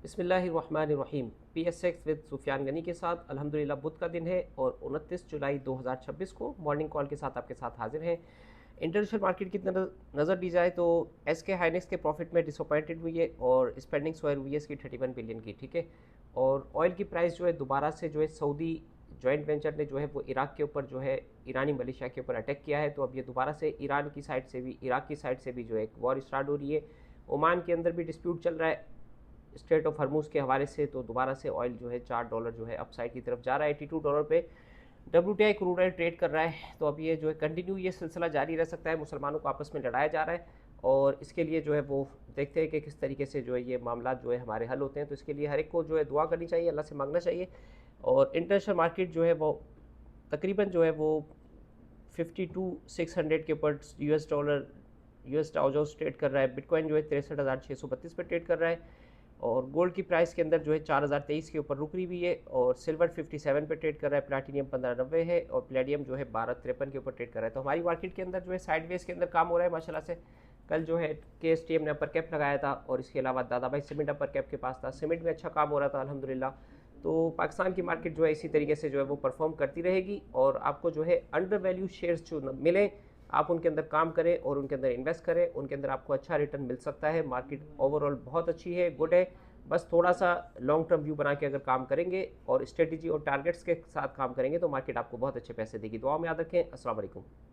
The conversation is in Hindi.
बिस्मिल्लाहिर्रहमानिर्रहीम। PSX विद सुफियान गनी के साथ अल्हम्दुलिल्लाह बुध का दिन है और 29 जुलाई 2026 को मॉर्निंग कॉल के साथ आपके साथ हाजिर हैं। इंटरनेशनल मार्केट की नज़र दी जाए तो SK हाइनेक्स के प्रॉफिट में डिसअपॉइंटेड हुई है और स्पेंडिंग सोयर हुई है इसकी 31 बिलियन की, ठीक है। और ऑयल की प्राइस जो है दोबारा से जो है सऊदी जॉइंट वेंचर ने जो है वो इराक के ऊपर जो है ईरानी मलेशिया के ऊपर अटैक किया है, तो अब ये दोबारा से ईरान की साइड से भी इराक की साइड से भी जो है एक वॉर स्टार्ट हो रही है। ओमान के अंदर भी डिस्प्यूट चल रहा है स्ट्रेट ऑफ हरमूज के हवाले से, तो दोबारा से ऑयल जो है $4 जो है अपसाइड की तरफ जा रहा है। $82 पे WTI क्रूड ऑयल ट्रेड कर रहा है। तो अब ये जो है कंटिन्यू ये सिलसिला जारी रह सकता है। मुसलमानों को आपस में लड़ाया जा रहा है और इसके लिए जो है वो देखते हैं कि किस तरीके से जो है ये मामला जो है हमारे हल होते हैं। तो इसके लिए हर एक को जो है दुआ करनी चाहिए, अल्लाह से मांगना चाहिए। और इंटरनेशनल मार्केट जो है वो तकरीबन जो है वो 52,600 के ऊपर US डाउ ट्रेड कर रहा है। बिटकॉइन जो है 63,632 पर ट्रेड कर रहा है और गोल्ड की प्राइस के अंदर जो है 4023 के ऊपर रुक रही हुई है और सिल्वर 57 पे ट्रेड कर रहा है, प्लैटिनियम 1590 है और प्लेडियम जो है 1253 के ऊपर ट्रेड कर रहा है। तो हमारी मार्केट के अंदर जो है साइडवेज के अंदर काम हो रहा है माशाल्लाह से। कल जो है KSTM ने अपर कैप लगाया था और इसके अलावा दादा भाई सीमेंट अपर कैप के पास था, सीमेंट में अच्छा काम हो रहा था अल्हम्दुलिल्लाह। तो पाकिस्तान की मार्केट जो है इसी तरीके से जो है वो परफॉर्म करती रहेगी और आपको जो है अंडर वैल्यू शेयर्स जो मिले आप उनके अंदर काम करें और उनके अंदर इन्वेस्ट करें, उनके अंदर आपको अच्छा रिटर्न मिल सकता है। मार्केट ओवरऑल बहुत अच्छी है, गुड है। बस थोड़ा सा लॉन्ग टर्म व्यू बना के अगर काम करेंगे और स्ट्रेटजी और टारगेट्स के साथ काम करेंगे तो मार्केट आपको बहुत अच्छे पैसे देगी। दुआ में याद रखें। अस्सलाम वालेकुम।